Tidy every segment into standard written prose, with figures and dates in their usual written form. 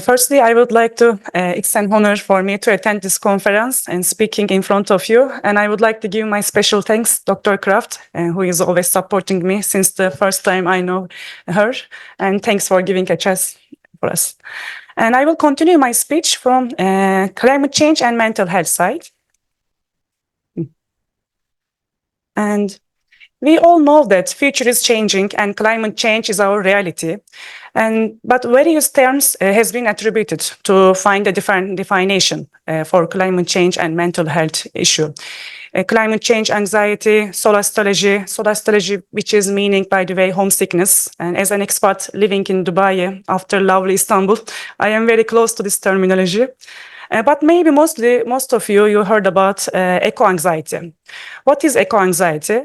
Firstly, I would like to it's an honor for me to attend this conference and speaking in front of you. And I would like to give my special thanks, Dr. Kraft, who is always supporting me since the first time I know her. And thanks for giving a chance for us. And I will continue my speech from climate change and mental health side. And we all know that future is changing and climate change is our reality. But various terms has been attributed to find a different definition for climate change and mental health issue. Climate change anxiety, solastalgia, which is meaning, by the way, homesickness. And as an expat living in Dubai after lovely Istanbul, I am very close to this terminology. But maybe most of you heard about eco-anxiety. What is eco-anxiety?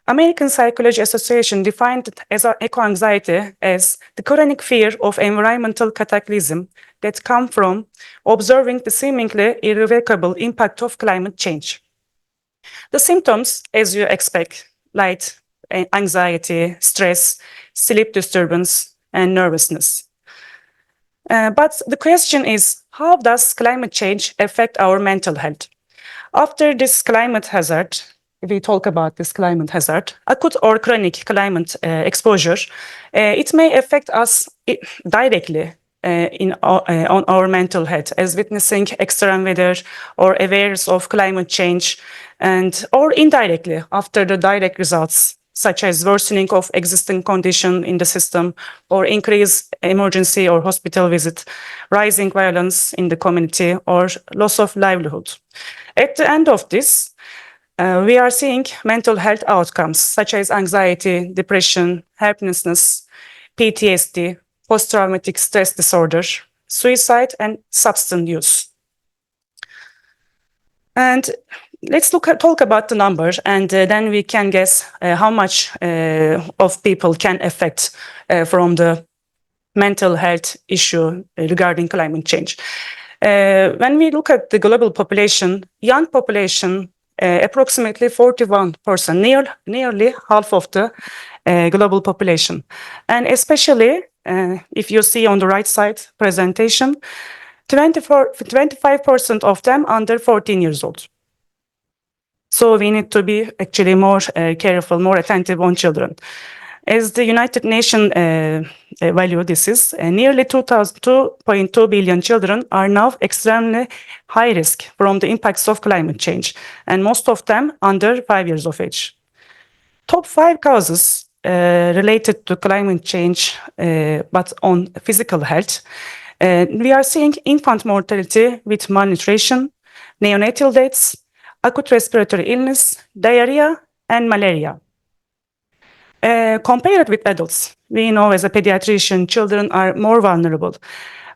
American Psychology Association defined it as eco-anxiety as the chronic fear of environmental cataclysm that come from observing the seemingly irrevocable impact of climate change. The symptoms, as you expect, like anxiety, stress, sleep disturbance, and nervousness. But the question is, how does climate change affect our mental health? After this climate hazard, we talk about this climate hazard, acute or chronic climate exposure, it may affect us directly on our mental health, as witnessing extreme weather or awareness of climate change, or indirectly after the direct results, such as worsening of existing condition in the system, or increased emergency or hospital visit, rising violence in the community, or loss of livelihood. At the end of this, we are seeing mental health outcomes such as anxiety, depression, helplessness, PTSD, post-traumatic stress disorder, suicide, and substance use. And let's talk about the numbers, and then we can guess how much of people can affect from the mental health issue regarding climate change. When we look at the global population, young population, approximately 41%, nearly half of the global population. And especially, if you see on the right side presentation, 25% of them under 14 years old. So we need to be actually more careful, more attentive on children. As the United Nations value this is, nearly 2.2 billion children are now extremely high risk from the impacts of climate change, and most of them under 5 years of age. Top 5 causes related to climate change, but on physical health, we are seeing infant mortality with malnutrition, neonatal deaths, acute respiratory illness, diarrhea, and malaria. Compared with adults, we know as a pediatrician, children are more vulnerable.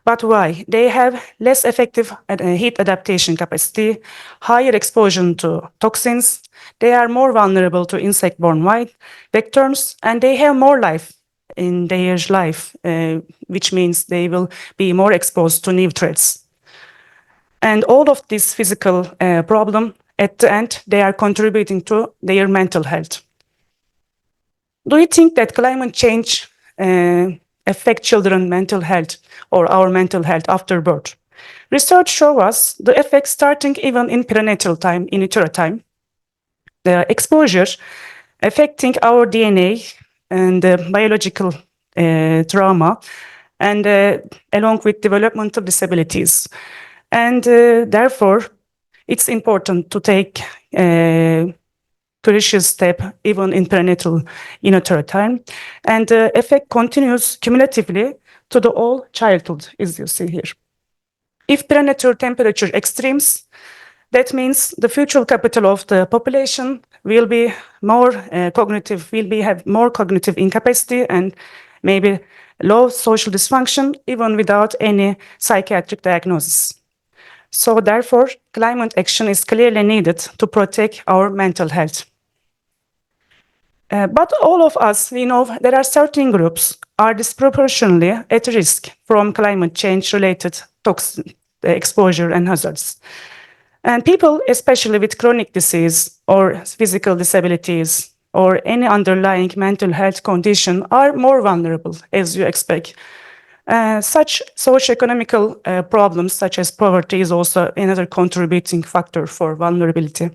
But why? They have less effective heat adaptation capacity, higher exposure to toxins, they are more vulnerable to insect-borne vectors, and they have more life in their life, which means they will be more exposed to new threats. And all of this physical problem, at the end, they are contributing to their mental health. Do you think that climate change affects children's mental health or our mental health after birth? Research shows us the effects starting even in prenatal time, in utero time. The exposure affecting our DNA and biological trauma, and along with developmental disabilities. And therefore, it's important to take crucial step even in prenatal in utero time, and the effect continues cumulatively to the whole childhood, as you see here. If prenatal temperature extremes, that means the future capital of the population will be more have more cognitive incapacity and maybe low social dysfunction, even without any psychiatric diagnosis. So therefore, climate action is clearly needed to protect our mental health. But all of us, we know there are certain groups are disproportionately at risk from climate change-related toxic exposure and hazards. And people, especially with chronic disease or physical disabilities or any underlying mental health condition, are more vulnerable, as you expect. Such socioeconomical problems, such as poverty, is also another contributing factor for vulnerability.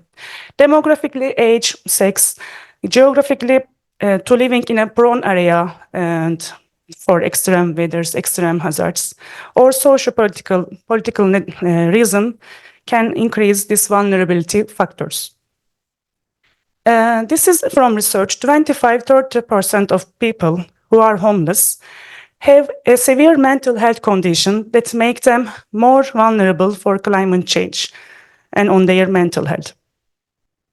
Demographically, age, sex, geographically, to living in a prone area and for extreme weathers, extreme hazards, or political reason can increase these vulnerability factors. This is from research. 25-30% of people who are homeless have a severe mental health condition that make them more vulnerable for climate change and on their mental health.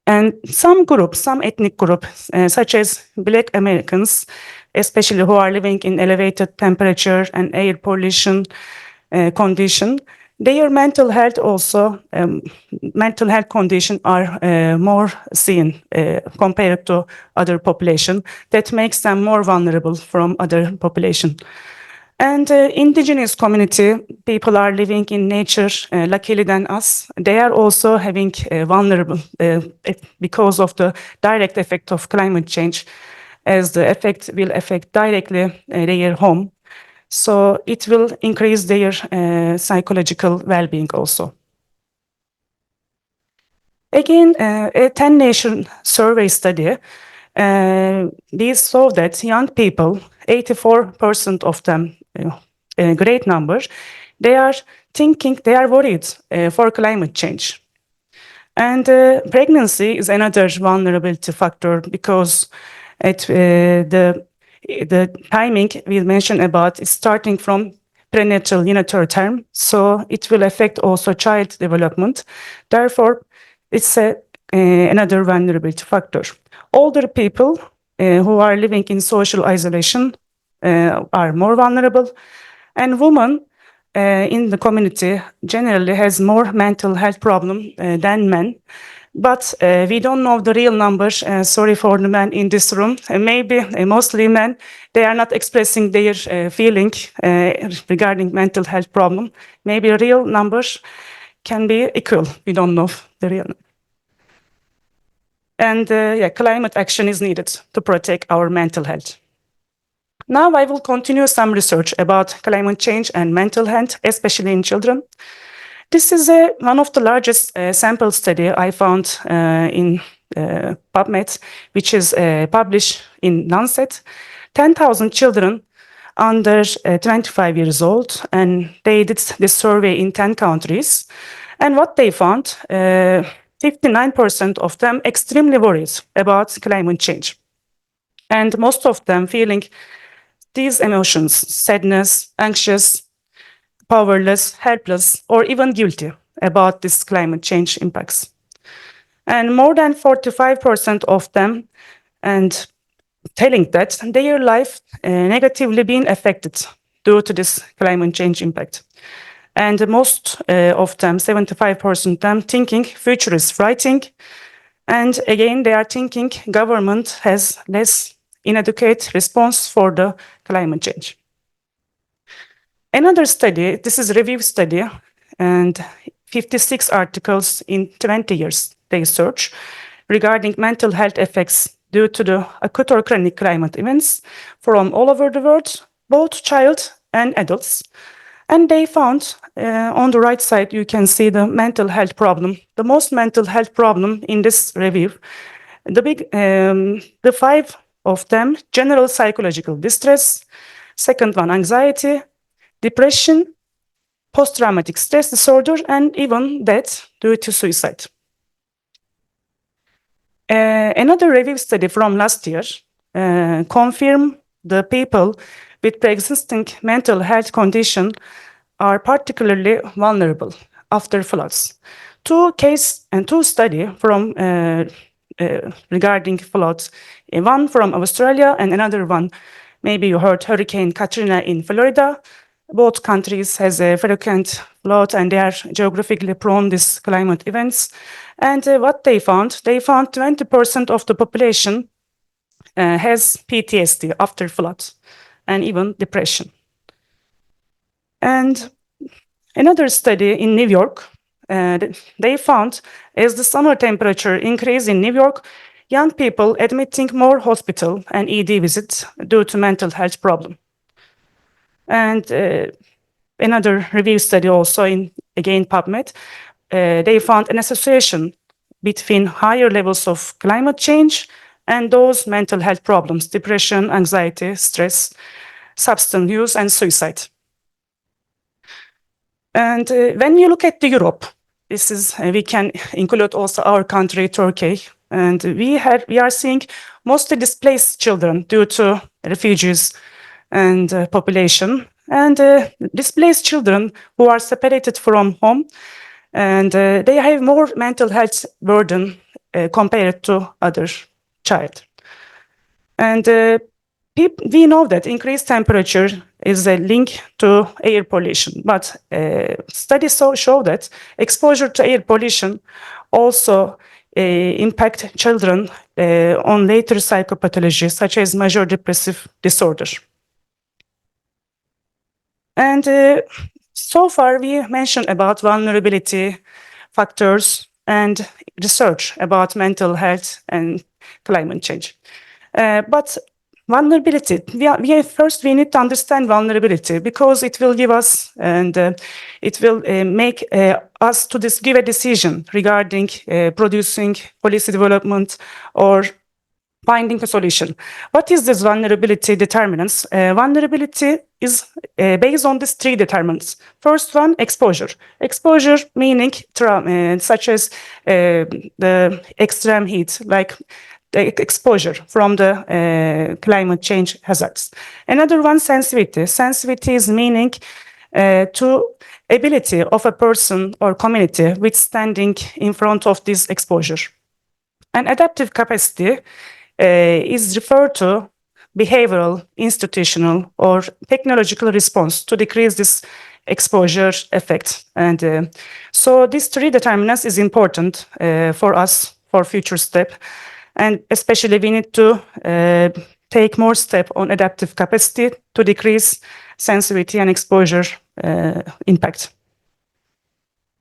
And some groups, some ethnic groups, such as Black Americans, especially who are living in elevated temperature and air pollution condition, their mental health also, mental health condition are more seen compared to other population. That makes them more vulnerable from other population. And indigenous community, people are living in nature, luckily than us. They are also having vulnerable because of the direct effect of climate change, as the effect will affect directly their home. So it will increase their psychological well-being also. Again, a 10-nation survey study, these saw that young people, 84% of them, a great number, they are thinking, they are worried for climate change. And pregnancy is another vulnerability factor because the timing we mentioned about is starting from prenatal unital term, so it will affect also child development. Therefore, it's another vulnerability factor. Older people who are living in social isolation are more vulnerable, and women in the community generally has more mental health problem than men. But we don't know the real numbers. Sorry for the men in this room. Maybe mostly men, they are not expressing their feeling regarding mental health problem. Maybe real numbers can be equal. We don't know the real. And yeah, climate action is needed to protect our mental health. Now I will continue some research about climate change and mental health, especially in children. This is one of the largest sample study I found in PubMed, which is published in Lancet. 10,000 children under 25 years old, and they did this survey in 10 countries. And what they found, 59% of them extremely worried about climate change. And most of them feeling these emotions, sadness, anxious, powerless, helpless, or even guilty about this climate change impacts. And more than 45% of them and telling that their life negatively being affected due to this climate change impact. And most of them, 75% of them, thinking future is frightening. And again, they are thinking government has less inadequate response for the climate change. Another study, this is a review study, and 56 articles in 20 years they search regarding mental health effects due to the acute or chronic climate events from all over the world, both child and adults. And they found on the right side, you can see the mental health problem, the most mental health problem in this review. The five of them, general psychological distress, second one, anxiety, depression, post-traumatic stress disorder, and even death due to suicide. Another review study from last year confirmed the people with pre-existing mental health condition are particularly vulnerable after floods. Two study from regarding floods, one from Australia and another one, maybe you heard Hurricane Katrina in Florida. Both countries has a frequent flood and they are geographically prone these climate events. And what they found 20% of the population has PTSD after floods and even depression. And another study in New York, they found as the summer temperature increased in New York, young people admitting more hospital and ED visits due to mental health problem. And another review study also in, again, PubMed, they found an association between higher levels of climate change and those mental health problems, depression, anxiety, stress, substance use, and suicide. And when you look at the Europe, this is we can include also our country, Turkey, and we are seeing mostly displaced children due to refugees and population, and displaced children who are separated from home, and they have more mental health burden compared to other child. And we know that increased temperature is a link to air pollution, but studies show that exposure to air pollution also impact children on later psychopathology, such as major depressive disorder. And so far, we mentioned about vulnerability factors and research about mental health and climate change. But vulnerability, first we need to understand vulnerability, because it will give us and it will make us to give a decision regarding producing policy development or finding a solution. What is this vulnerability determinants? Vulnerability is based on these three determinants. First one, exposure. Exposure meaning such as the extreme heat, like the exposure from the climate change hazards. Another one, sensitivity. Sensitivity is meaning to ability of a person or community withstanding in front of this exposure. And adaptive capacity is referred to behavioral, institutional, or technological response to decrease this exposure effect. And so these three determinants is important for us for future step. And especially we need to take more step on adaptive capacity to decrease sensitivity and exposure impact.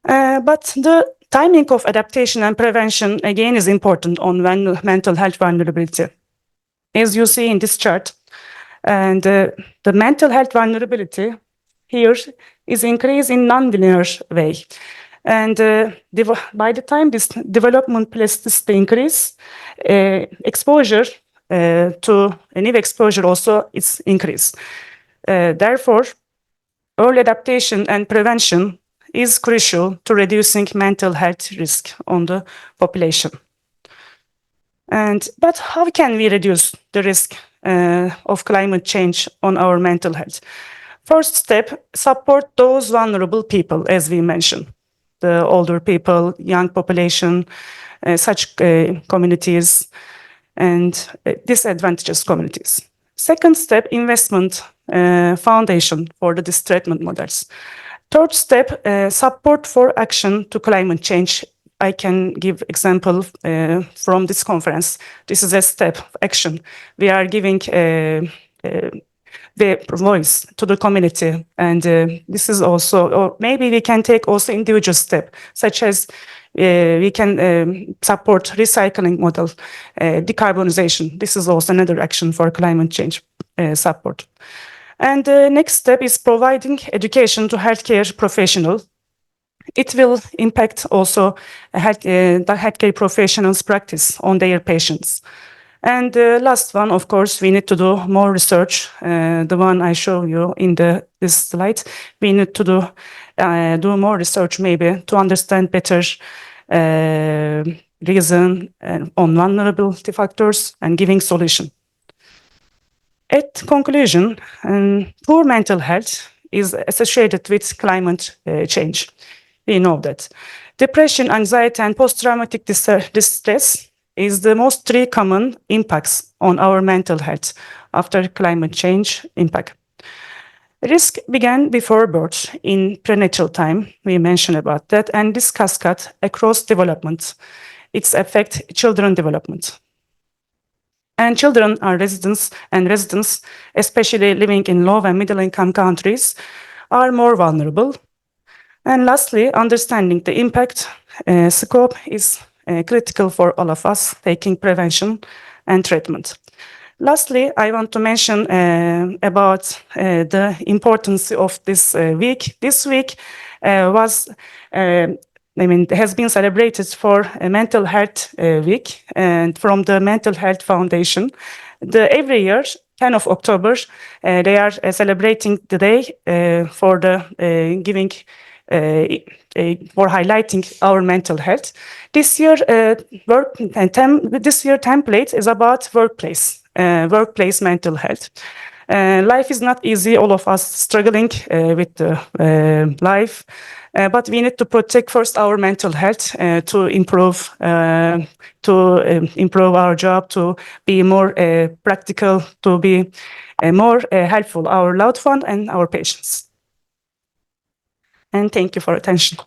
But the timing of adaptation and prevention, again, is important on mental health vulnerability. As you see in this chart, and the mental health vulnerability here is increased in non-linear way. And by the time this development plasticity increase, exposure to new exposure also is increased. Therefore, early adaptation and prevention is crucial to reducing mental health risk on the population. But how can we reduce the risk of climate change on our mental health? First step, support those vulnerable people, as we mentioned, the older people, young population, such communities, and disadvantaged communities. Second step, investment foundation for the treatment models. Third step, support for action to climate change. I can give example from this conference. This is a step of action. We are giving the voice to the community, and this is also, or maybe we can take also individual step, such as we can support recycling model, decarbonization. This is also another action for climate change support. And the next step is providing education to healthcare professionals. It will impact also the healthcare professionals' practice on their patients. And the last one, of course, we need to do more research. The one I show you in this slide, we need to do more research maybe to understand better reason on vulnerability factors and giving solution. At conclusion, poor mental health is associated with climate change. We know that. Depression, anxiety, and post-traumatic distress is the most three common impacts on our mental health after climate change impact. Risk began before birth in prenatal time, we mentioned about that, and this cascade across development. It's affect children development. And children are residents, especially living in low and middle income countries, are more vulnerable. And lastly, understanding the impact scope is critical for all of us taking prevention and treatment. Lastly, I want to mention about the importance of this week. This week was, has been celebrated for a Mental Health Week, and from the Mental Health Foundation. Every year, 10 of October, they are celebrating the day for the giving for highlighting our mental health. This year, this year template is about workplace mental health. Life is not easy. All of us struggling with the life, but we need to protect first our mental health to improve our job, to be more practical, to be more helpful our loved one and our patients. And thank you for attention.